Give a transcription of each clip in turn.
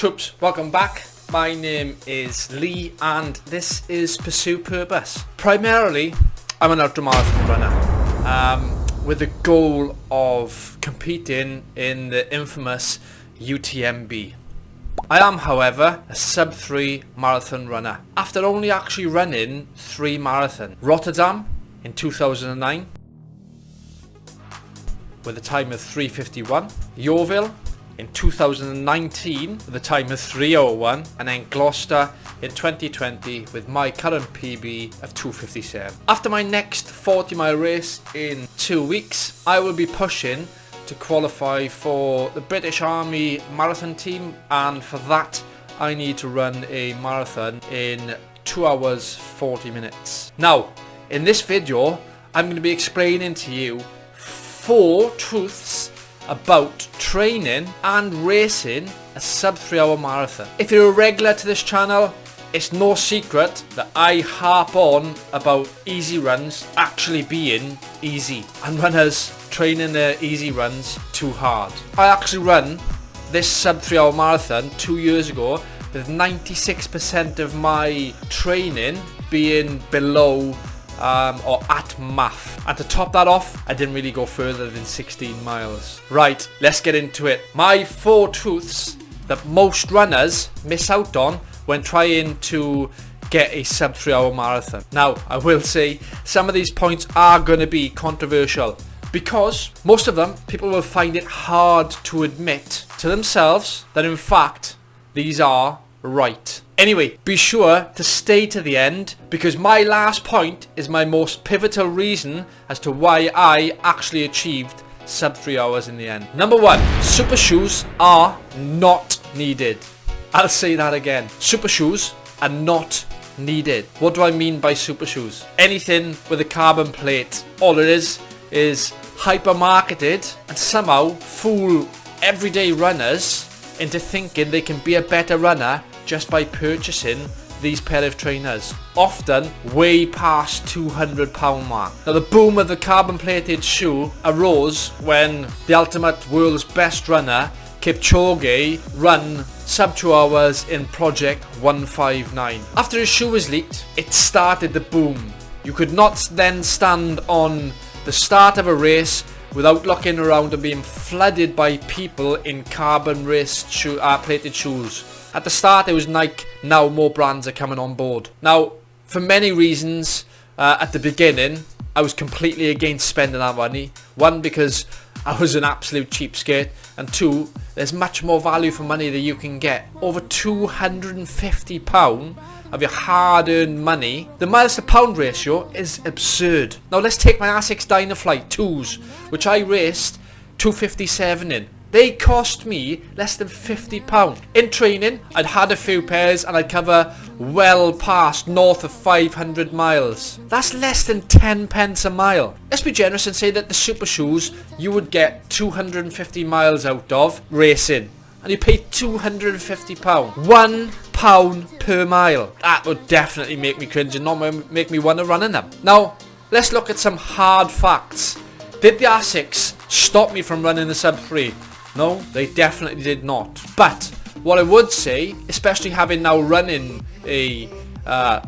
Troops, welcome back. My name is Lee and this is Pursue Purpose. Primarily, I'm an ultramarathon runner with the goal of competing in the infamous UTMB. I am, however, a sub-3 marathon runner. After only actually running 3 marathons. Rotterdam in 2009 with a time of 3:51. Yeovil in 2019 with a time of 3:01, and then Gloucester in 2020 with my current PB of 2:57. After my next 40-mile race in 2 weeks, I will be pushing to qualify for the British Army marathon team, and for that I need to run a marathon in 2 hours 40 minutes. Now, in this video I'm going to be explaining to you 4 truths about training and racing a sub-3 hour marathon. If you're a regular to this channel, it's no secret that I harp on about easy runs actually being easy and runners training their easy runs too hard. I actually run this sub-3 hour marathon 2 years ago with 96% of my training being below or at MAF. And to top that off, I didn't really go further than 16 miles. Right, let's get into it. My 4 truths that most runners miss out on when trying to get a sub-3 hour marathon. Now, I will say some of these points are going to be controversial because most of them, people will find it hard to admit to themselves that in fact these are right. Anyway, be sure to stay to the end because my last point is my most pivotal reason as to why I actually achieved sub-3 hours in the end. Number 1, super shoes are not needed. I'll say that again. Super shoes are not needed. What do I mean by super shoes? Anything with a carbon plate. All it is hyper marketed and somehow fool everyday runners into thinking they can be a better runner just by purchasing these pair of trainers, often way past £200 mark. Now, the boom of the carbon plated shoe arose when the ultimate world's best runner Kipchoge run sub 2 hours in Project 159. After his shoe was leaked, it started the boom. You could not then stand on the start of a race without looking around and being flooded by people in carbon plated shoes. At the start it was Nike, now more brands are coming on board. Now, for many reasons, at the beginning I was completely against spending that money. 1, because I was an absolute cheapskate, and 2, there's much more value for money that you can get. Over £250 of your hard-earned money. The miles to pound ratio is absurd. Now let's take my Asics Dynaflight 2s, which I raced 2:57 in. They cost me less than £50. In training, I'd had a few pairs and I'd cover well past north of 500 miles. That's less than 10 pence a mile. Let's be generous and say that the super shoes you would get 250 miles out of racing, and you pay £250. £1 per mile. That would definitely make me cringe and not make me want to run in them. Now, let's look at some hard facts. Did the Asics stop me from running the sub-3? No, they definitely did not. But what I would say, especially having now running a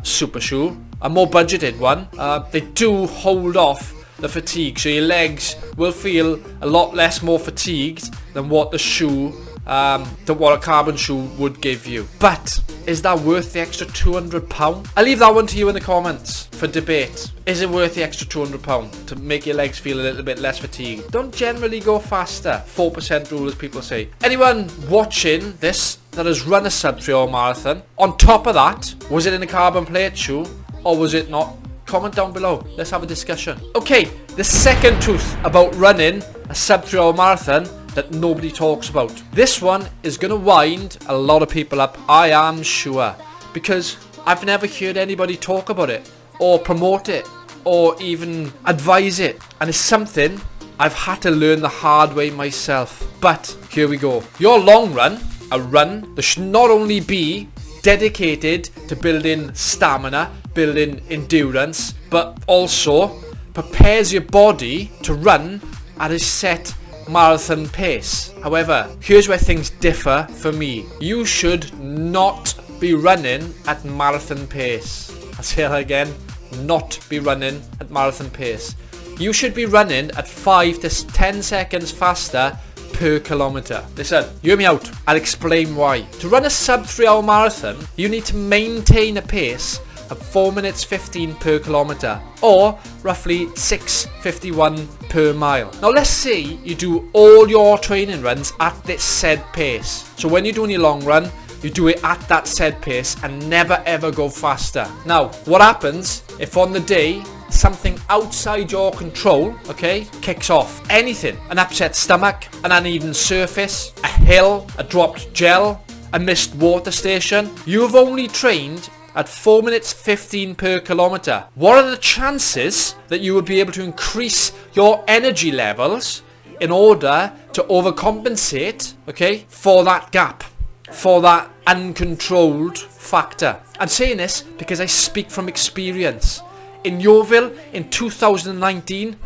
super shoe, a more budgeted one, they do hold off the fatigue, so your legs will feel a lot less more fatigued than what the shoe, what a carbon shoe would give you. But is that worth the extra £200? I'll leave that one to you in the comments for debate. Is it worth the extra £200 to make your legs feel a little bit less fatigued? Don't generally go faster. 4% rule, as people say. Anyone watching this that has run a sub-3 hour marathon, on top of that, was it in a carbon plate shoe or was it not? Comment down below. Let's have a discussion. Okay, the second truth about running a sub-3 hour marathon that nobody talks about. This one is going to wind a lot of people up, I am sure, because I've never heard anybody talk about it or promote it or even advise it, and it's something I've had to learn the hard way myself. But here we go. Your long run, a run that should not only be dedicated to building stamina, building endurance, but also prepares your body to run at a set marathon pace. However, here's where things differ for me. You should not be running at marathon pace. I'll say that again, not be running at marathon pace. You should be running at 5 to 10 seconds faster per kilometre. Listen, hear me out. I'll explain why. To run a sub 3 hour marathon, you need to maintain a pace of 4 minutes 15 per kilometre, or roughly 6:51 per mile. Now let's say you do all your training runs at this said pace. So when you're doing your long run, you do it at that said pace and never ever go faster. Now, what happens if on the day something outside your control, okay, kicks off? Anything, an upset stomach, an uneven surface, a hill, a dropped gel, a missed water station. You've only trained at 4 minutes 15 per kilometre. What are the chances that you would be able to increase your energy levels in order to overcompensate, okay, for that gap, for that uncontrolled factor? I'm saying this because I speak from experience. In Yeovil in 2019,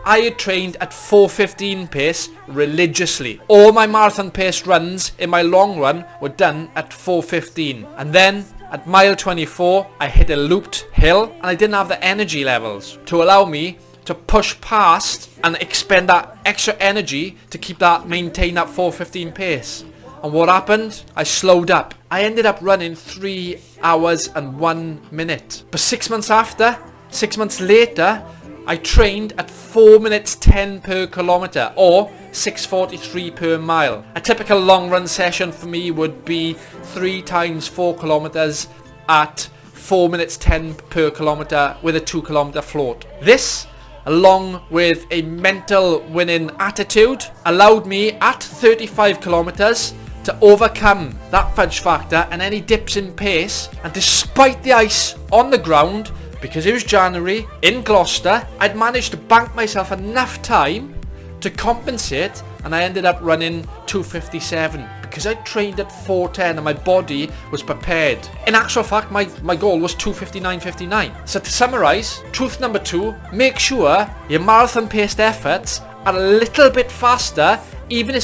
I had trained at 4:15 pace religiously. All my marathon pace runs in my long run were done at 4:15. And then at mile 24, I hit a looped hill and I didn't have the energy levels to allow me to push past and expend that extra energy to keep that, maintain that 4:15 pace. And what happened? I slowed up. I ended up running 3 hours and 1 minute. But 6 months after, 6 months later, I trained at 4 minutes 10 per kilometre, or 6:43 per mile. A typical long run session for me would be 3 times 4 kilometres at 4 minutes 10 per kilometre with a 2 kilometre float. This, along with a mental winning attitude, allowed me at 35 kilometres to overcome that fudge factor and any dips in pace. And despite the ice on the ground, because it was January in Gloucester, I'd managed to bank myself enough time to compensate, and I ended up running 2:57 because I trained at 4:10 and my body was prepared. In actual fact, my goal was 2:59.59. So to summarise, truth number 2, make sure your marathon paced efforts are a little bit faster, even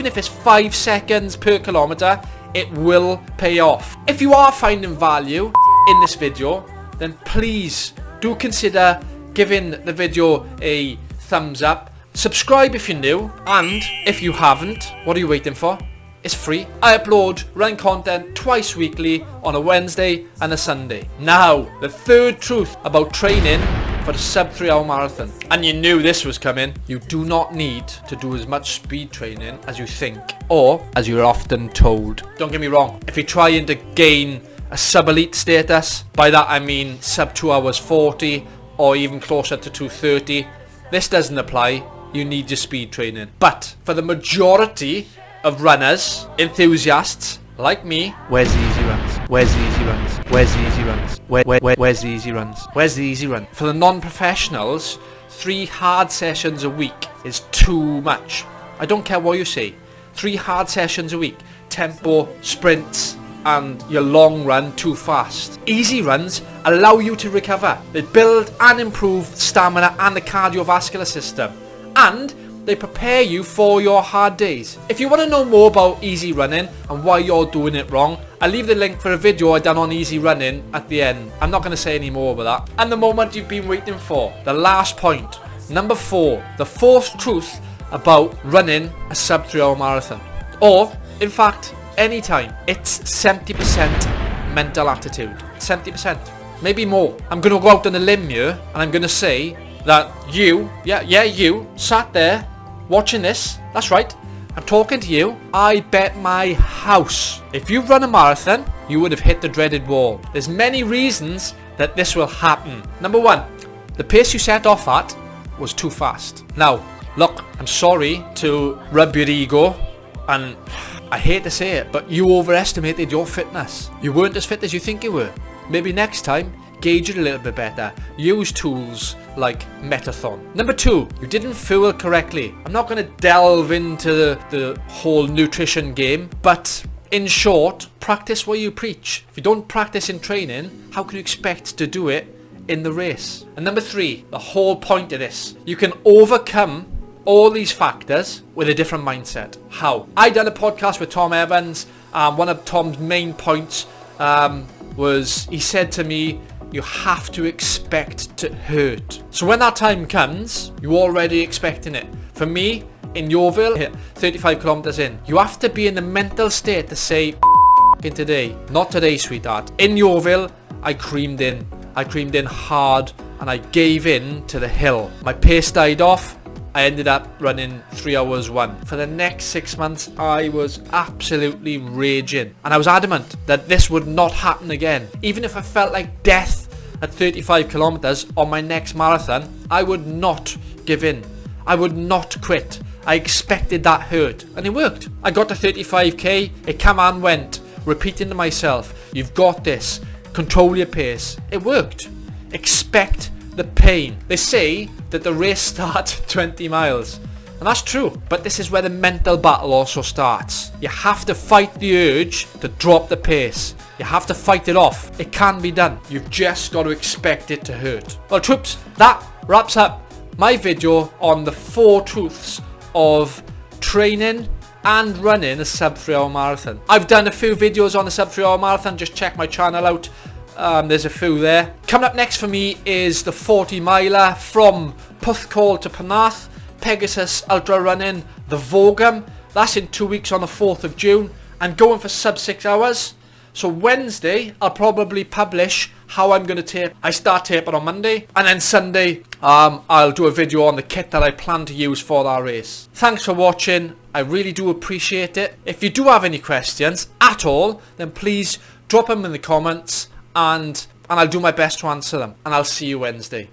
if it's 5 seconds per kilometre. It will pay off. If you are finding value in this video, then please do consider giving the video a thumbs up. Subscribe if you're new, and if you haven't, what are you waiting for? It's free. I upload running content twice weekly on a Wednesday and a Sunday. Now, the third truth about training for the sub 3 hour marathon. And you knew this was coming. You do not need to do as much speed training as you think, or as you're often told. Don't get me wrong, if you're trying to gain a sub-elite status, by that I mean sub 2 hours 40 or even closer to 2:30, this doesn't apply. You need your speed training. But for the majority of runners, enthusiasts like me, where's the easy runs? Where's the easy runs? Where's the easy runs? Where's the easy runs? Where's the easy run? For the non-professionals, 3 hard sessions a week is too much. I don't care what you say. 3 hard sessions a week. Tempo, sprints, and your long run too fast. Easy runs allow you to recover. They build and improve stamina and the cardiovascular system. And they prepare you for your hard days. If you want to know more about easy running and why you're doing it wrong, I'll leave the link for a video I done on easy running at the end. I'm not going to say any more about that. And the moment you've been waiting for, the last point, number 4, the fourth truth about running a sub 3 hour marathon. Or, in fact, anytime. It's 70% mental attitude. 70%. Maybe more. I'm going to go out on a limb here and I'm going to say that you, you, sat there watching this. That's right. I'm talking to you. I bet my house, if you run a marathon, you would have hit the dreaded wall. There's many reasons that this will happen. Number 1, the pace you set off at was too fast. Now, look, I'm sorry to rub your ego, and I hate to say it, but you overestimated your fitness. You weren't as fit as you think you were. Maybe next time, gauge it a little bit better. Use tools like Metathon. Number 2, you didn't fuel correctly. I'm not going to delve into the whole nutrition game, but in short, practice what you preach. If you don't practice in training, how can you expect to do it in the race? And number 3, the whole point of this, you can overcome all these factors with a different mindset. How? I done a podcast with Tom Evans. One of Tom's main points was he said to me, you have to expect to hurt. So when that time comes, you're already expecting it. For me, in Yeovil, 35 kilometers in, you have to be in the mental state to say, in today. Not today, sweetheart. In Yeovil, I creamed in. I creamed in hard and I gave in to the hill. My pace died off. I ended up running 3 hours 1. For the next 6 months, I was absolutely raging. And I was adamant that this would not happen again. Even if I felt like death at 35 kilometers on my next marathon, I would not give in. I would not quit. I expected that hurt. And it worked. I got to 35k. It came and went. Repeating to myself, you've got this. Control your pace. It worked. Expect the pain. They say that the race starts at 20 miles. And that's true. But this is where the mental battle also starts. You have to fight the urge to drop the pace. You have to fight it off. It can be done. You've just got to expect it to hurt. Well, troops, that wraps up my video on the 4 truths of training and running a sub 3 hour marathon. I've done a few videos on the sub 3 hour marathon. Just check my channel out. There's a few there. Coming up next for me is the 40 miler from Purposeful to Penarth, Pegasus Ultra Running, the Vogum. That's in 2 weeks on the 4th of June. And going for sub 6 hours. So Wednesday, I'll probably publish how I'm going to tape. I start taping on Monday. And then Sunday, I'll do a video on the kit that I plan to use for that race. Thanks for watching. I really do appreciate it. If you do have any questions at all, then please drop them in the comments. And I'll do my best to answer them. And I'll see you Wednesday.